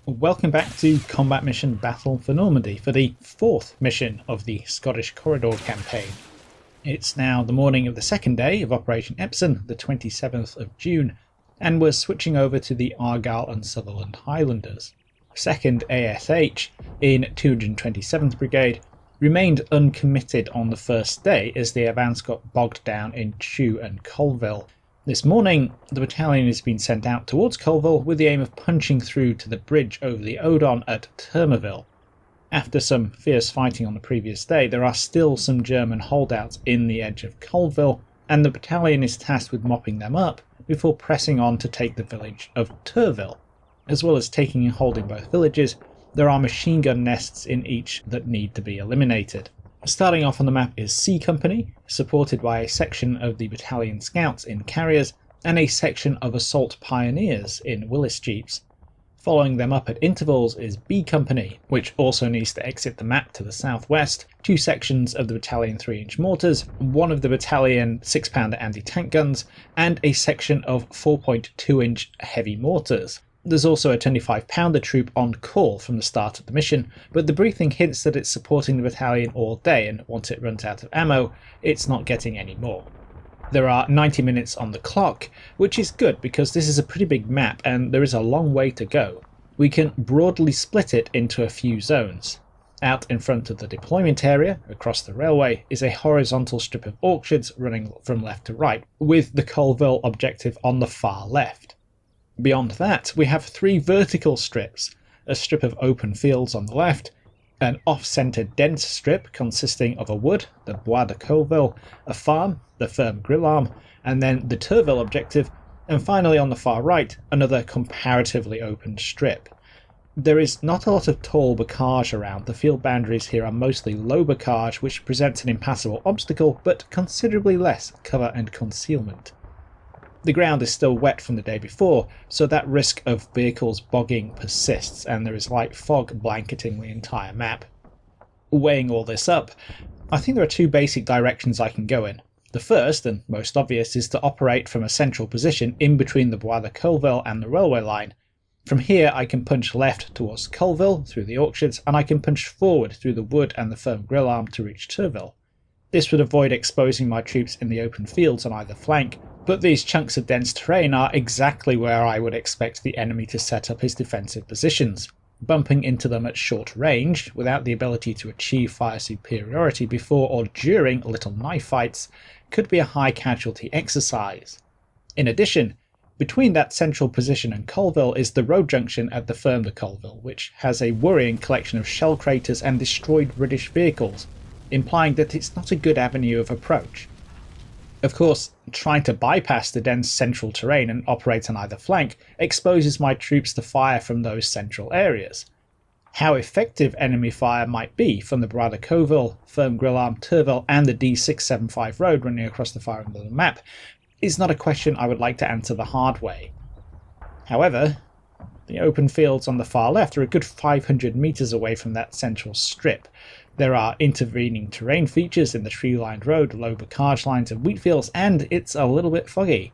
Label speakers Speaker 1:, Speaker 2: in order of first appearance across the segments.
Speaker 1: Welcome back to Combat Mission Battle for Normandy for the 4th mission of the Scottish Corridor campaign. It's now the morning of the second day of Operation Epsom, the 27th of June, and we're switching over to the Argyle and Sutherland Highlanders. 2nd ASH in 227th Brigade remained uncommitted on the first day as the advance got bogged down in Chew and Colville. This morning, the battalion has been sent out towards Colville with the aim of punching through to the bridge over the Odon at Tourmaville. After some fierce fighting on the previous day, there are still some German holdouts in the edge of Colville, and the battalion is tasked with mopping them up before pressing on to take the village of Tourville. As well as taking and holding both villages, there are machine gun nests in each that need to be eliminated. Starting off on the map is C Company, supported by a section of the battalion scouts in carriers and a section of assault pioneers in Willis jeeps. Following them up at intervals is B Company, which also needs to exit the map to the southwest, 2 sections of the battalion 3-inch mortars, one of the battalion 6-pounder anti-tank guns, and a section of 4.2-inch heavy mortars. There's also a 25-pounder troop on call from the start of the mission, but the briefing hints that it's supporting the battalion all day, and once it runs out of ammo, it's not getting any more. There are 90 minutes on the clock, which is good because this is a pretty big map and there is a long way to go. We can broadly split it into a few zones. Out in front of the deployment area, across the railway, is a horizontal strip of orchards running from left to right, with the Colville objective on the far left. Beyond that, we have 3 vertical strips, a strip of open fields on the left, an off-centre dense strip consisting of a wood, the Bois de Colville, a farm, the Firm Grill Arm, and then the Tourville objective, and finally on the far right, another comparatively open strip. There is not a lot of tall bocage around. The field boundaries here are mostly low bocage, which presents an impassable obstacle, but considerably less cover and concealment. The ground is still wet from the day before, so that risk of vehicles bogging persists, and there is light fog blanketing the entire map. Weighing all this up, I think there are 2 basic directions I can go in. The first, and most obvious, is to operate from a central position in between the Bois de Colville and the railway line. From here I can punch left towards Colville through the orchards, and I can punch forward through the wood and the Firm Grill Arm to reach Tourville. This would avoid exposing my troops in the open fields on either flank, but these chunks of dense terrain are exactly where I would expect the enemy to set up his defensive positions. Bumping into them at short range, without the ability to achieve fire superiority before or during little knife fights, could be a high casualty exercise. In addition, between that central position and Colville is the road junction at the Firm de Colville, which has a worrying collection of shell craters and destroyed British vehicles, implying that it's not a good avenue of approach. Of course, trying to bypass the dense central terrain and operate on either flank exposes my troops to fire from those central areas. How effective enemy fire might be from the Bois de Colville, Firm Grill Arm, Tourville and the D675 road running across the far end of the map is not a question I would like to answer the hard way. However, the open fields on the far left are a good 500 metres away from that central strip. There are intervening terrain features in the tree-lined road, low bocage lines and wheat fields, and it's a little bit foggy.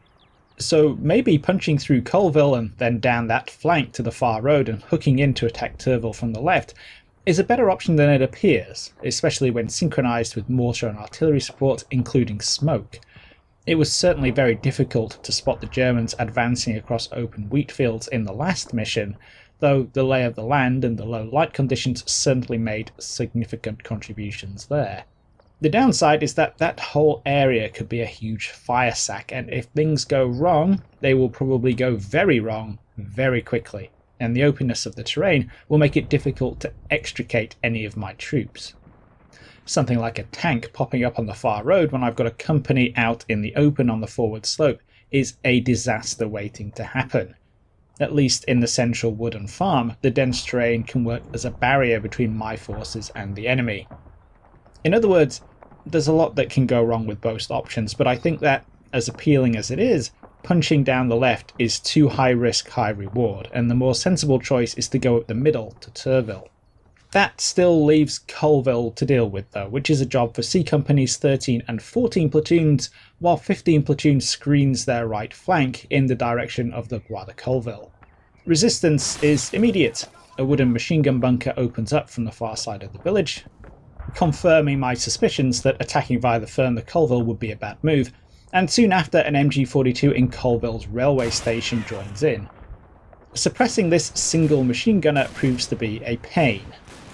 Speaker 1: So maybe punching through Colville and then down that flank to the far road and hooking in to attack Tourville from the left is a better option than it appears, especially when synchronised with mortar and artillery support, including smoke. It was certainly very difficult to spot the Germans advancing across open wheat fields in the last mission, though the lay of the land and the low light conditions certainly made significant contributions there. The downside is that that whole area could be a huge fire sack, and if things go wrong, they will probably go very wrong very quickly, and the openness of the terrain will make it difficult to extricate any of my troops. Something like a tank popping up on the far road when I've got a company out in the open on the forward slope is a disaster waiting to happen. At least in the central wooden farm, the dense terrain can work as a barrier between my forces and the enemy. In other words, there's a lot that can go wrong with both options, but I think that, as appealing as it is, punching down the left is too high risk, high reward, and the more sensible choice is to go up the middle to Tourville. That still leaves Colville to deal with though, which is a job for C Company's 13 and 14 platoons, while 15 platoons screens their right flank in the direction of the Bois de Colville. Resistance is immediate. a wooden machine gun bunker opens up from the far side of the village, confirming my suspicions that attacking via the Fern the Colville would be a bad move, and soon after an MG42 in Colville's railway station joins in. Suppressing this single machine gunner proves to be a pain.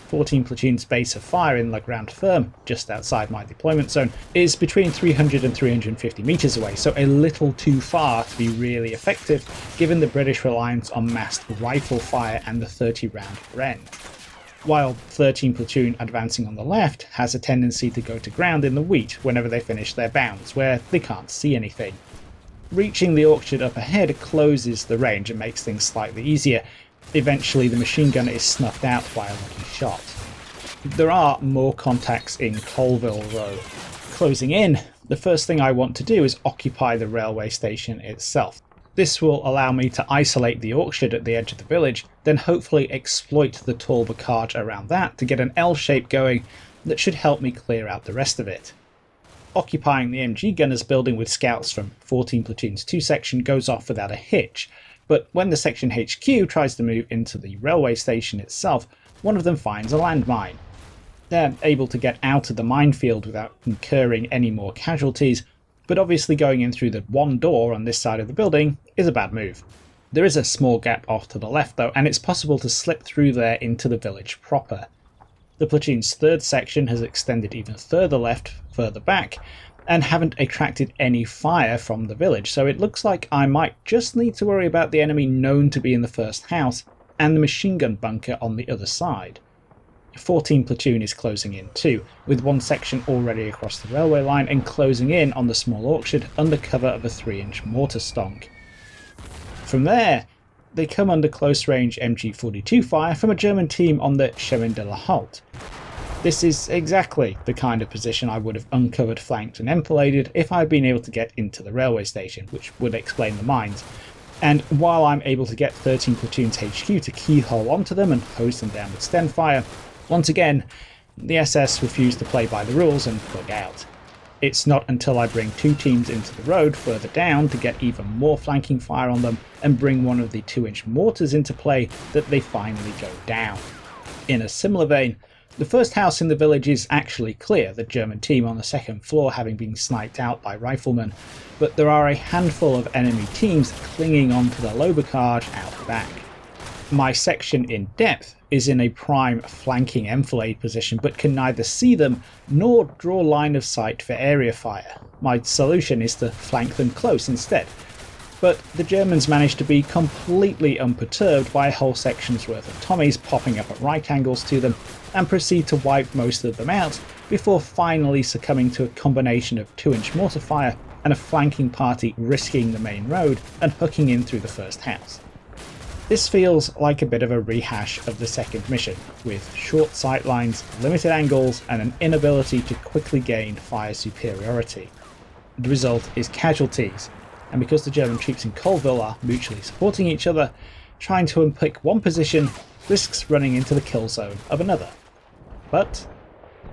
Speaker 1: 14 platoons base of fire in La Grande Ferme, just outside my deployment zone, is between 300 and 350 metres away, so a little too far to be really effective given the British reliance on massed rifle fire and the 30-round Bren. While 13 platoon advancing on the left has a tendency to go to ground in the wheat whenever they finish their bounds, where they can't see anything. Reaching the orchard up ahead closes the range and makes things slightly easier. Eventually the machine gunner is snuffed out by a lucky shot. There are more contacts in Colville though. Closing in, the first thing I want to do is occupy the railway station itself. This will allow me to isolate the orchard at the edge of the village, then hopefully exploit the tall bocage around that to get an L shape going that should help me clear out the rest of it. Occupying the MG gunners building with scouts from 14 Platoon's 2 section goes off without a hitch, but when the section HQ tries to move into the railway station itself, one of them finds a landmine. They're able to get out of the minefield without incurring any more casualties, but obviously going in through the one door on this side of the building is a bad move. There is a small gap off to the left though, and it's possible to slip through there into the village proper. The platoon's 3rd section has extended even further left, further back, and haven't attracted any fire from the village, so it looks like I might just need to worry about the enemy known to be in the first house and the machine gun bunker on the other side. 14 platoon is closing in too, with one section already across the railway line and closing in on the small orchard under cover of a 3-inch mortar stonk. From there, they come under close range MG42 fire from a German team on the Chemin de la Halte. This is exactly the kind of position I would have uncovered, flanked and enfiladed if I had been able to get into the railway station, which would explain the mines. And while I'm able to get 13 platoons HQ to keyhole onto them and hose them down with Sten fire, once again, the SS refused to play by the rules and bug out. It's not until I bring 2 teams into the road further down to get even more flanking fire on them and bring one of the 2-inch mortars into play that they finally go down. In a similar vein, the first house in the village is actually clear, the German team on the 2nd floor having been sniped out by riflemen, but there are a handful of enemy teams clinging onto the low bocage out the back. My section in depth is in a prime flanking enfilade position, but can neither see them nor draw line of sight for area fire. My solution is to flank them close instead. But the Germans managed to be completely unperturbed by a whole section's worth of Tommies popping up at right angles to them and proceed to wipe most of them out before finally succumbing to a combination of 2-inch mortar fire and a flanking party risking the main road and hooking in through the first house. This feels like a bit of a rehash of the second mission, with short sight lines, limited angles and an inability to quickly gain fire superiority. The result is casualties, and because the German troops in Colville are mutually supporting each other, trying to unpick one position risks running into the kill zone of another. But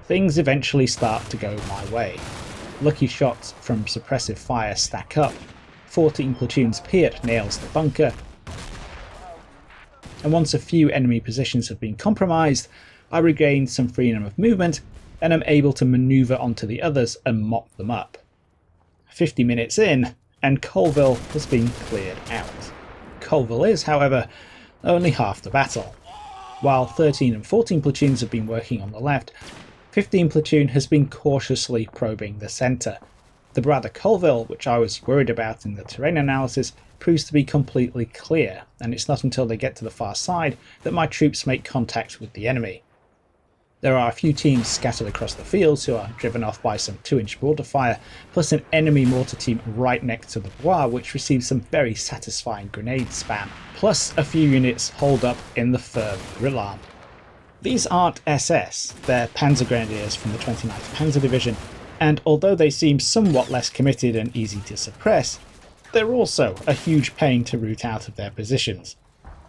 Speaker 1: things eventually start to go my way. Lucky shots from suppressive fire stack up, 14 platoons Piat nails the bunker, and once a few enemy positions have been compromised, I regain some freedom of movement and am able to manoeuvre onto the others and mop them up. 50 minutes in, and Colville has been cleared out. Colville is, however, only half the battle. While 13 and 14 platoons have been working on the left, 15 platoon has been cautiously probing the centre. The Bradder Colville, which I was worried about in the terrain analysis, proves to be completely clear, and it's not until they get to the far side that my troops make contact with the enemy. There are a few teams scattered across the fields who are driven off by some 2-inch mortar fire, plus an enemy mortar team right next to the Bois which receives some very satisfying grenade spam, plus a few units holed up in the Ferme Grillarm. These aren't SS, they're Panzer Grenadiers from the 29th Panzer Division, and although they seem somewhat less committed and easy to suppress, they're also a huge pain to root out of their positions.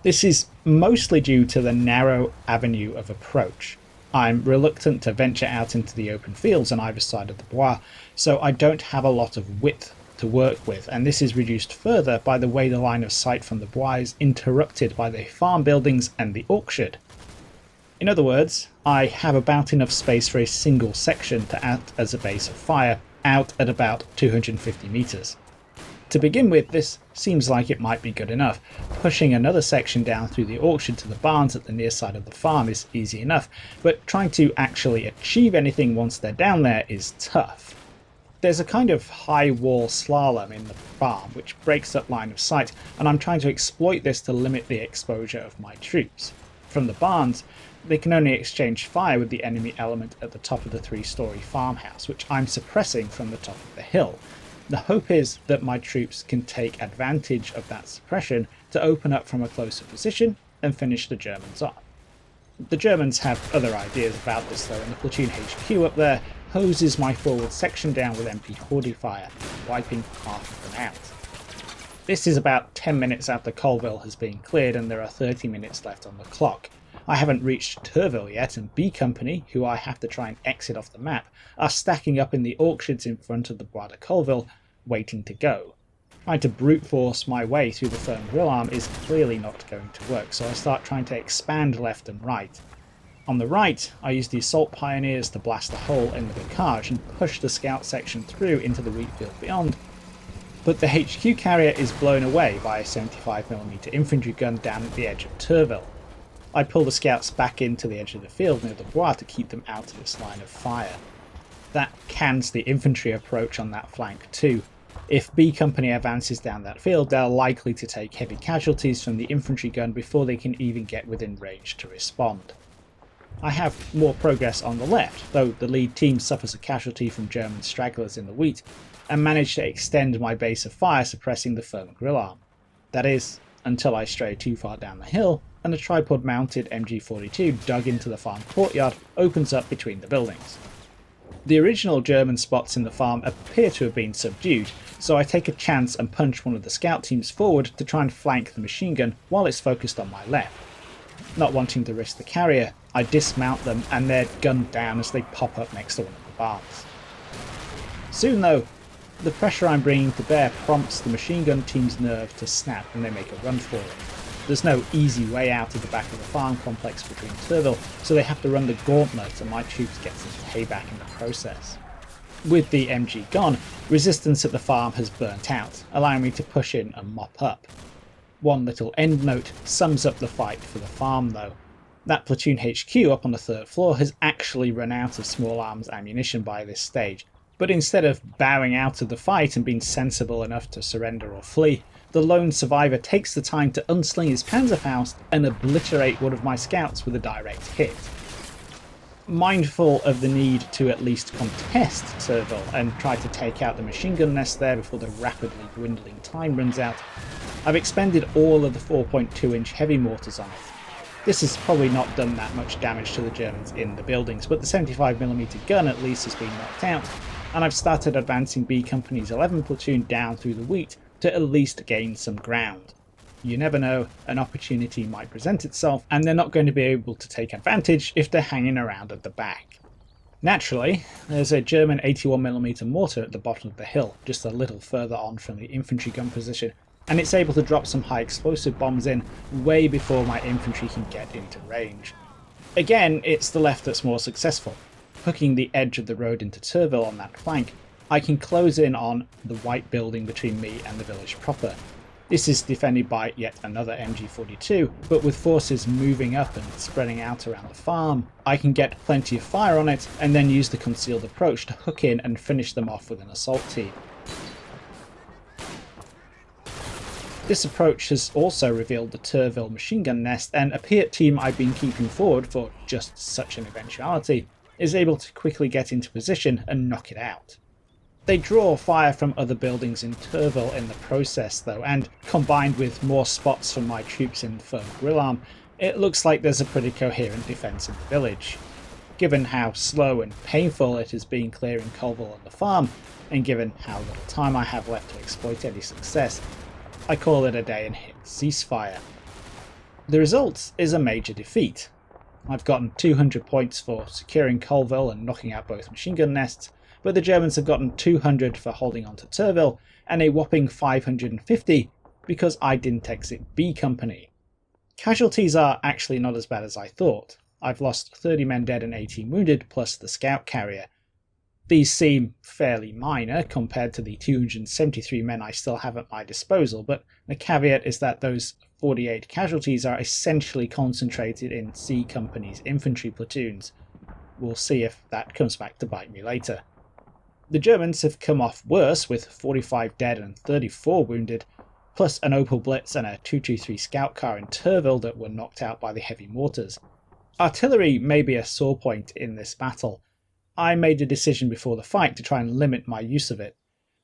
Speaker 1: This is mostly due to the narrow avenue of approach. I'm reluctant to venture out into the open fields on either side of the Bois, so I don't have a lot of width to work with, and this is reduced further by the way the line of sight from the Bois is interrupted by the farm buildings and the orchard. In other words, I have about enough space for a single section to act as a base of fire, out at about 250 metres. To begin with, this seems like it might be good enough. Pushing another section down through the orchard to the barns at the near side of the farm is easy enough, but trying to actually achieve anything once they're down there is tough. There's a kind of high wall slalom in the farm which breaks up line of sight, and I'm trying to exploit this to limit the exposure of my troops. From the barns, they can only exchange fire with the enemy element at the top of the 3-storey farmhouse, which I'm suppressing from the top of the hill. The hope is that my troops can take advantage of that suppression to open up from a closer position and finish the Germans off. The Germans have other ideas about this though, and the platoon HQ up there hoses my forward section down with MP40 fire, wiping half of them out. This is about 10 minutes after Colville has been cleared and there are 30 minutes left on the clock. I haven't reached Tourmaville yet, and B Company, who I have to try and exit off the map, are stacking up in the orchards in front of the Bois de Colville, waiting to go. Trying to brute force my way through the firm grill arm is clearly not going to work, so I start trying to expand left and right. On the right, I use the assault pioneers to blast a hole in the bocage and push the scout section through into the wheat field beyond, but the HQ carrier is blown away by a 75mm infantry gun down at the edge of Tourmaville. I pull the scouts back into the edge of the field near the Bois to keep them out of this line of fire. That cans the infantry approach on that flank too. If B Company advances down that field, they're likely to take heavy casualties from the infantry gun before they can even get within range to respond. I have more progress on the left, though the lead team suffers a casualty from German stragglers in the wheat, and manage to extend my base of fire suppressing the firm grill arm. That is, until I stray too far down the hill and a tripod-mounted MG42 dug into the farm courtyard opens up between the buildings. The original German spots in the farm appear to have been subdued, so I take a chance and punch one of the scout teams forward to try and flank the machine gun while it's focused on my left. Not wanting to risk the carrier, I dismount them and they're gunned down as they pop up next to one of the barns. Soon though, the pressure I'm bringing to bear prompts the machine gun team's nerve to snap and they make a run for it. There's no easy way out of the back of the farm complex between Tourmaville, so they have to run the gauntlet and my troops get some payback in the process. With the MG gone, resistance at the farm has burnt out, allowing me to push in and mop up. One little endnote sums up the fight for the farm though. That platoon HQ up on the 3rd floor has actually run out of small arms ammunition by this stage, but instead of bowing out of the fight and being sensible enough to surrender or flee, the lone survivor takes the time to unsling his Panzerfaust and obliterate one of my scouts with a direct hit. Mindful of the need to at least contest Tourmaville and try to take out the machine gun nest there before the rapidly dwindling time runs out, I've expended all of the 4.2-inch heavy mortars on it. This has probably not done that much damage to the Germans in the buildings, but the 75mm gun at least has been knocked out, and I've started advancing B Company's 11 platoon down through the wheat to at least gain some ground. You never know, an opportunity might present itself, and they're not going to be able to take advantage if they're hanging around at the back. Naturally, there's a German 81mm mortar at the bottom of the hill, just a little further on from the infantry gun position, and it's able to drop some high explosive bombs in way before my infantry can get into range. Again, it's the left that's more successful. Hooking the edge of the road into Tourmaville on that flank, I can close in on the white building between me and the village proper. This is defended by yet another MG42, but with forces moving up and spreading out around the farm, I can get plenty of fire on it and then use the concealed approach to hook in and finish them off with an assault team. This approach has also revealed the Tourmaville machine gun nest, and a Piat team I've been keeping forward for just such an eventuality is able to quickly get into position and knock it out. They draw fire from other buildings in Tourmaville in the process though, and combined with more spots from my troops in the firm grill arm, it looks like there's a pretty coherent defence in the village. Given how slow and painful it has been clearing Colville and the farm, and given how little time I have left to exploit any success, I call it a day and hit ceasefire. The result is a major defeat. I've gotten 200 points for securing Colville and knocking out both machine gun nests, but the Germans have gotten 200 for holding on to Tourmaville and a whopping 550 because I didn't exit B Company. Casualties are actually not as bad as I thought. I've lost 30 men dead and 18 wounded, plus the scout carrier. These seem fairly minor compared to the 273 men I still have at my disposal, but the caveat is that those 48 casualties are essentially concentrated in C Company's infantry platoons. We'll see if that comes back to bite me later. The Germans have come off worse with 45 dead and 34 wounded, plus an Opel Blitz and a 223 scout car in Tourmaville that were knocked out by the heavy mortars. Artillery may be a sore point in this battle. I made a decision before the fight to try and limit my use of it.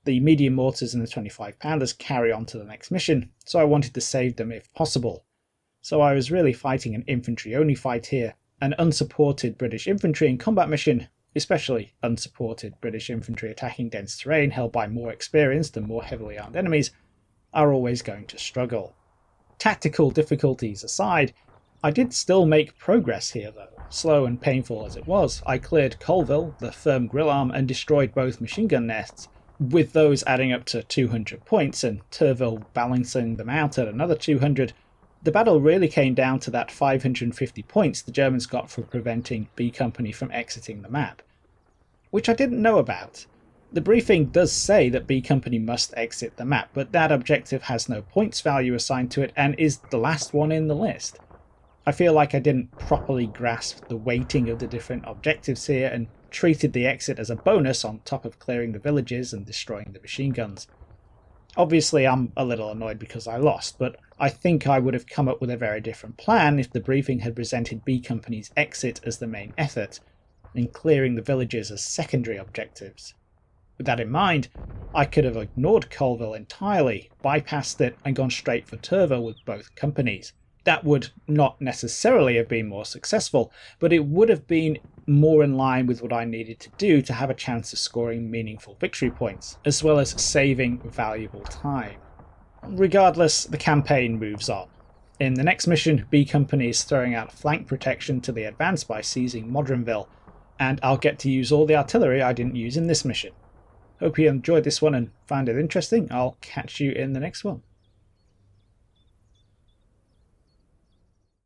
Speaker 1: The medium mortars and the 25-pounders carry on to the next mission, so I wanted to save them if possible. So I was really fighting an infantry-only fight here. An unsupported British infantry in combat mission, especially unsupported British infantry attacking dense terrain held by more experienced and more heavily armed enemies, are always going to struggle. Tactical difficulties aside, I did still make progress here though. Slow and painful as it was, I cleared Colville, the firm grill arm, and destroyed both machine gun nests, with those adding up to 200 points and Tourmaville balancing them out at another 200. The battle really came down to that 550 points the Germans got for preventing B Company from exiting the map, which I didn't know about. The briefing does say that B Company must exit the map, but that objective has no points value assigned to it and is the last one in the list. I feel like I didn't properly grasp the weighting of the different objectives here and treated the exit as a bonus on top of clearing the villages and destroying the machine guns. Obviously I'm a little annoyed because I lost, but I think I would have come up with a very different plan if the briefing had presented B Company's exit as the main effort, and clearing the villages as secondary objectives. With that in mind, I could have ignored Colville entirely, bypassed it, and gone straight for Tourmaville with both companies. That would not necessarily have been more successful, but it would have been more in line with what I needed to do to have a chance of scoring meaningful victory points, as well as saving valuable time. Regardless, the campaign moves on. In the next mission, B Company is throwing out flank protection to the advance by seizing Modronville, and I'll get to use all the artillery I didn't use in this mission. Hope you enjoyed this one and found it interesting. I'll catch you in the next one.